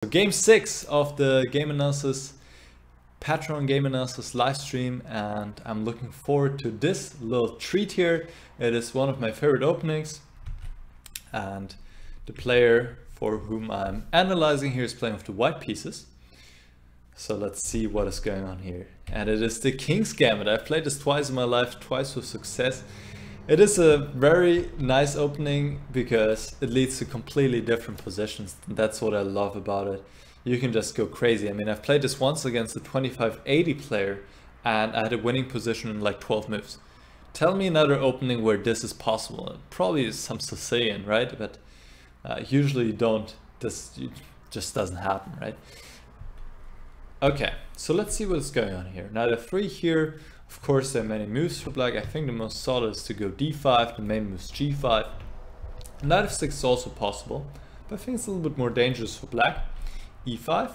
So game 6 of the game analysis, Patron game analysis live stream, and I'm looking forward to this little treat here. It is one of my favorite openings, and the player for whom I'm analyzing here is playing with the white pieces. So let's see what is going on here. And it is the King's Gambit. I've played this twice in my life, twice with success. It is a very nice opening because it leads to completely different positions. That's what I love about it. You can just go crazy. I mean, I've played this once against a 2580 player and I had a winning position in like 12 moves. Tell me another opening where this is possible. It probably is some Sicilian, right? But usually you don't. This just doesn't happen, right? Okay, so let's see what's going on here. Knight f3 here. Of course, there are many moves for black. I think the most solid is to go d5. The main move is g5. Knight f6 is also possible, but I think it's a little bit more dangerous for black. e5.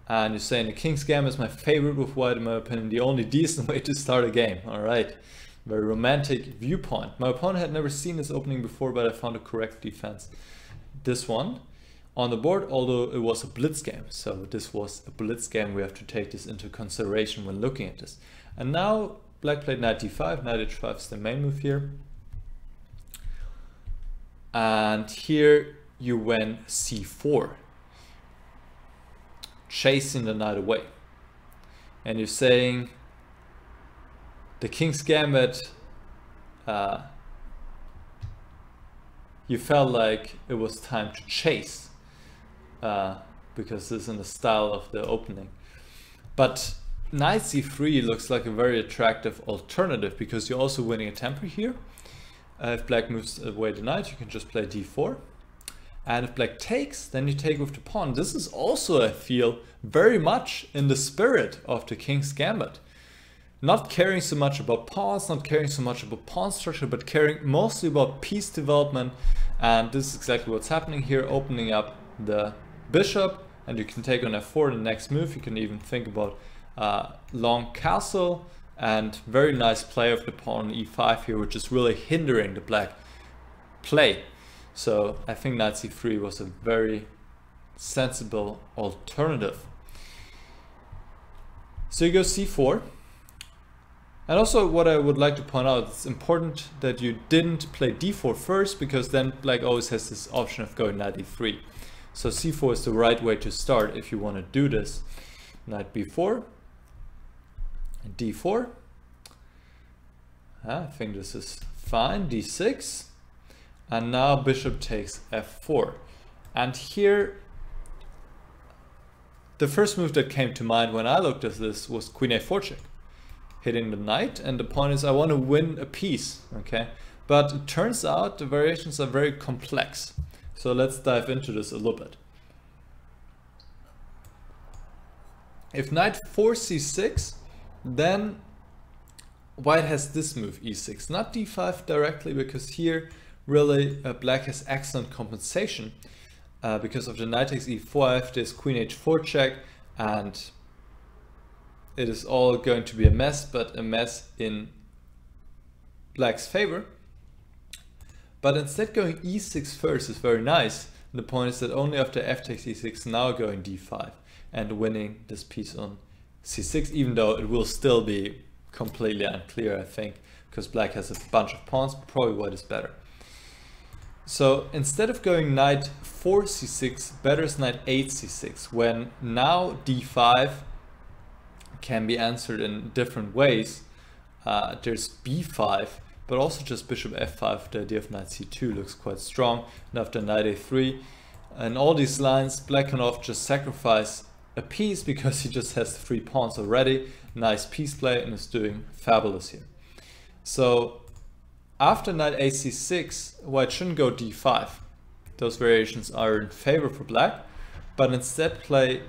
And you're saying the King's Gambit is my favorite with white, in my opinion, the only decent way to start a game. All right, very romantic viewpoint. My opponent had never seen this opening before, but I found a correct defense. This one on the board, although it was a blitz game. So this was a blitz game. We have to take this into consideration when looking at this. And now black played knight d5, knight h5 is the main move here. And here you went c4, chasing the knight away. And you're saying the King's Gambit, you felt like it was time to chase. Because this is in the style of the opening. But knight c3 looks like a very attractive alternative because you're also winning a tempo here. If black moves away the knight, you can just play d4. And if black takes, then you take with the pawn. This is also, I feel, very much in the spirit of the King's Gambit. Not caring so much about pawns, not caring so much about pawn structure, but caring mostly about piece development. And this is exactly what's happening here, opening up the bishop, and you can take on f4 in the next move. You can even think about long castle, and very nice play of the pawn on e5 here, which is really hindering the black play. So I think knight c3 was a very sensible alternative. So you go c4. And also what I would like to point out, it's important that you didn't play d4 first, because then black always has this option of going knight e3. So c4 is the right way to start if you want to do this. Knight b4, and d4. I think this is fine. d6, and now bishop takes f4. And here, the first move that came to mind when I looked at this was queen a4 check, hitting the knight. And the point is, I want to win a piece, okay? But it turns out the variations are very complex. So let's dive into this a little bit. If knight 4c6, then white has this move e6, not d5 directly, because here really black has excellent compensation because of the knight takes e5, there's queen h4 check, and it is all going to be a mess, but a mess in black's favor. But instead going e6 first is very nice. And the point is that only after f takes e6, now going d5 and winning this piece on c6, even though it will still be completely unclear, I think, because black has a bunch of pawns, but probably white is better. So instead of going knight 4c6, better is knight 8c6, when now d5 can be answered in different ways. There's b5, but also just bishop f5, the idea of knight c2 looks quite strong. And after knight a3, and all these lines, black can often just sacrifice a piece because he just has the 3 pawns already. Nice piece play, and is doing fabulous here. So after knight ac6, white shouldn't go d5. Those variations are in favor for black, but instead play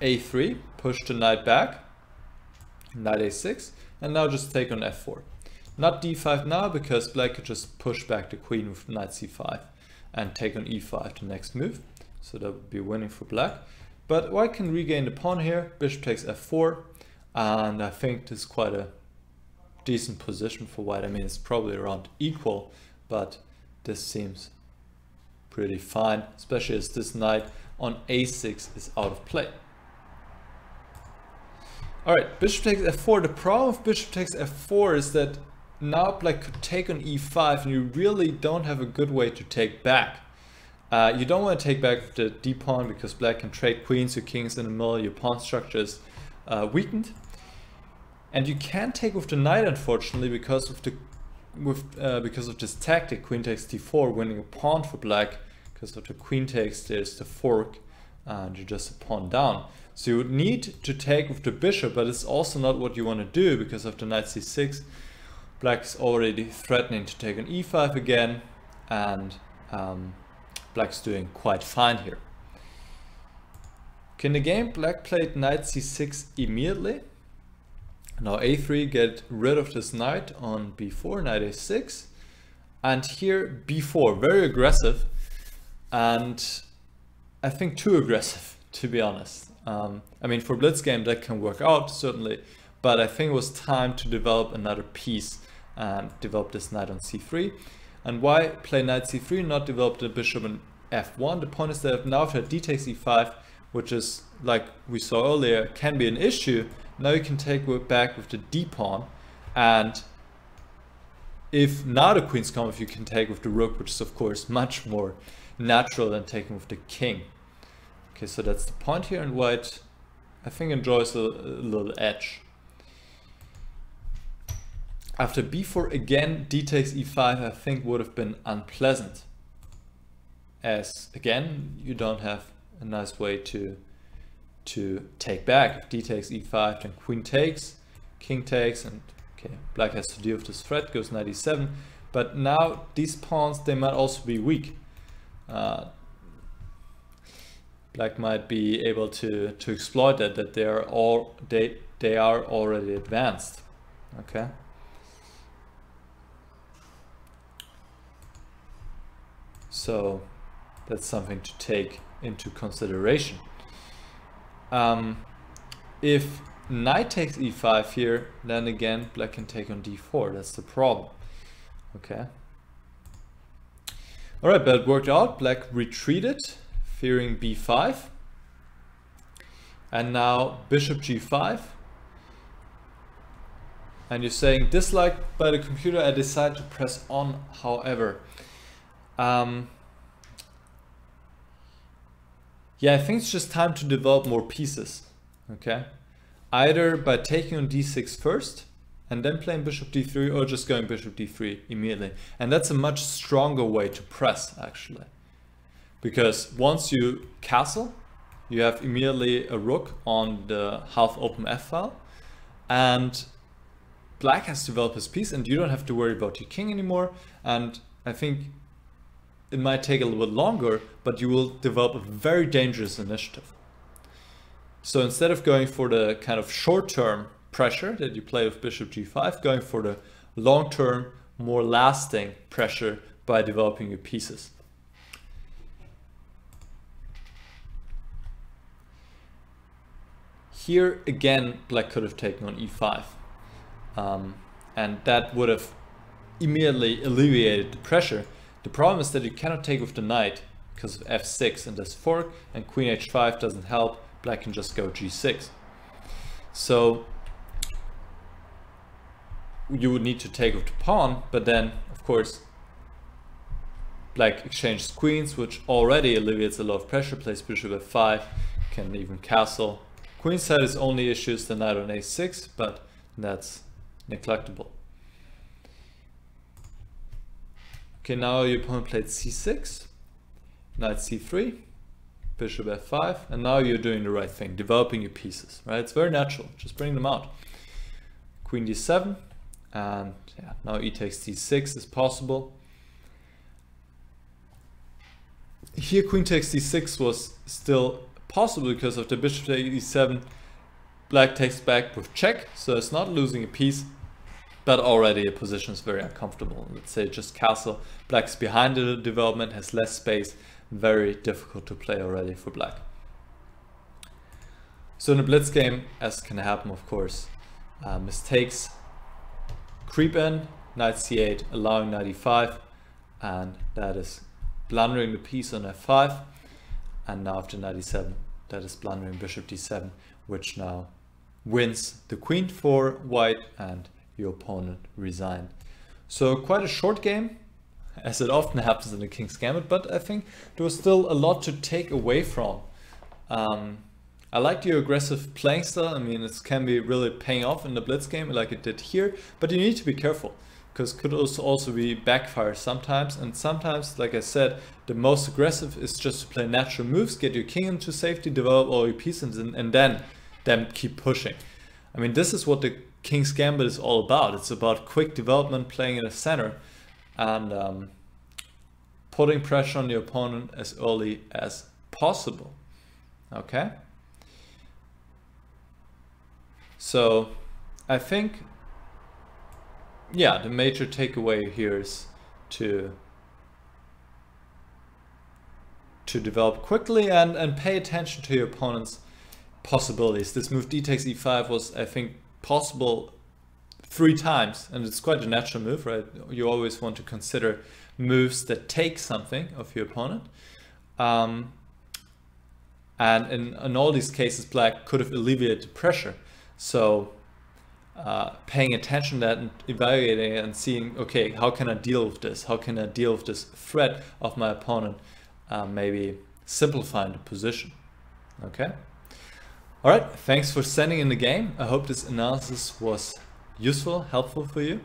a3, push the knight back, knight a6, and now just take on f4. Not d5 now, because black could just push back the queen with knight c5 and take on e5 the next move. So that would be winning for black. But white can regain the pawn here. Bishop takes f4, and I think this is quite a decent position for white. I mean, it's probably around equal, but this seems pretty fine, especially as this knight on a6 is out of play. Alright, bishop takes f4. The problem with bishop takes f4 is that now black could take on e5 and you really don't have a good way to take back. You don't want to take back with the d pawn because black can trade queens, your king's in the middle, your pawn structure is weakened. And you can't take with the knight, unfortunately, because of this tactic, queen takes d4, winning a pawn for black. Because of the queen takes, there's the fork, and you're just a pawn down. So you would need to take with the bishop, but it's also not what you want to do because of the knight c6. Black is already threatening to take on e5 again, and black's doing quite fine here. Okay, in the game, black played knight c6 immediately. Now a3, get rid of this knight on b4, knight a6. And here b4, very aggressive. And I think too aggressive, to be honest. I mean, for blitz game that can work out, certainly. But I think it was time to develop another piece and develop this knight on c3. And why play knight c3, not develop the bishop in f1? The point is that now if d takes e5, which is, like we saw earlier, can be an issue. Now you can take back with the d pawn, and if now the queen's come, if you can take with the rook, which is of course much more natural than taking with the king. Okay, so that's the point here, and white, I think, enjoys a little edge. After b4 again, d takes e5, I think would have been unpleasant, as again you don't have a nice way to take back. If d takes e5, then queen takes, king takes, and okay, black has to deal with this threat, goes knight e7. But now these pawns, they might also be weak. Black might be able to exploit that they are already advanced. Okay. So that's something to take into consideration. If knight takes e5 here, then again black can take on d4. That's the problem. Okay. Alright, but it worked out. Black retreated, fearing b5. And now bishop g5. And you're saying, disliked by the computer, I decide to press on, however. Yeah, I think it's just time to develop more pieces, okay? Either by taking on d6 first, and then playing bishop d3, or just going bishop d3 immediately. And that's a much stronger way to press, actually. Because once you castle, you have immediately a rook on the half-open f-file, and black has developed his piece, and you don't have to worry about your king anymore. And I think it might take a little bit longer, but you will develop a very dangerous initiative. So instead of going for the kind of short-term pressure that you play with bishop g5, going for the long-term, more lasting pressure by developing your pieces. Here again, black could have taken on e5, and that would have immediately alleviated the pressure. The problem is that you cannot take with the knight because of f6 and this fork, and queen h5 doesn't help. Black can just go g6. So you would need to take with the pawn, but then of course black exchanges queens, which already alleviates a lot of pressure. Plays bishop f5, can even castle. Queenside is only issues the knight on a6, but that's neglectable. Okay, now your opponent played c6, knight c3, bishop f5, and now you're doing the right thing, developing your pieces, right? It's very natural, just bring them out. Queen d7, and yeah, now e takes d6 is possible. Here queen takes d6 was still possible because of the bishop to e7. Black takes back with check, so it's not losing a piece, but already a position is very uncomfortable. Let's say just castle. Black's behind the development, has less space, very difficult to play already for black. So in a blitz game, as can happen of course, mistakes creep in, knight c8 allowing knight e5, and that is blundering the piece on f5, and now after knight e7, that is blundering bishop d7, which now wins the queen for white, and your opponent resigned. So quite a short game, as it often happens in the King's Gambit, but I think there was still a lot to take away from. I liked your aggressive playing style. I mean, it can be really paying off in the blitz game like it did here, but you need to be careful, because it could also be backfire sometimes, and sometimes, like I said, the most aggressive is just to play natural moves, get your king into safety, develop all your pieces, and then keep pushing. I mean, this is what the King's Gambit is all about. It's about quick development, playing in the center, and putting pressure on the opponent as early as possible. Okay? So I think, yeah, the major takeaway here is to develop quickly and pay attention to your opponent's possibilities. This move d takes e5 was, I think, possible 3 times, and it's quite a natural move, right? You always want to consider moves that take something of your opponent. And in all these cases, black could have alleviated the pressure. So paying attention to that and evaluating it and seeing, okay, how can I deal with this? How can I deal with this threat of my opponent? Maybe simplifying the position. Okay. All right. Thanks for sending in the game. I hope this analysis was useful, helpful for you,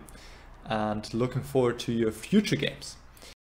and looking forward to your future games.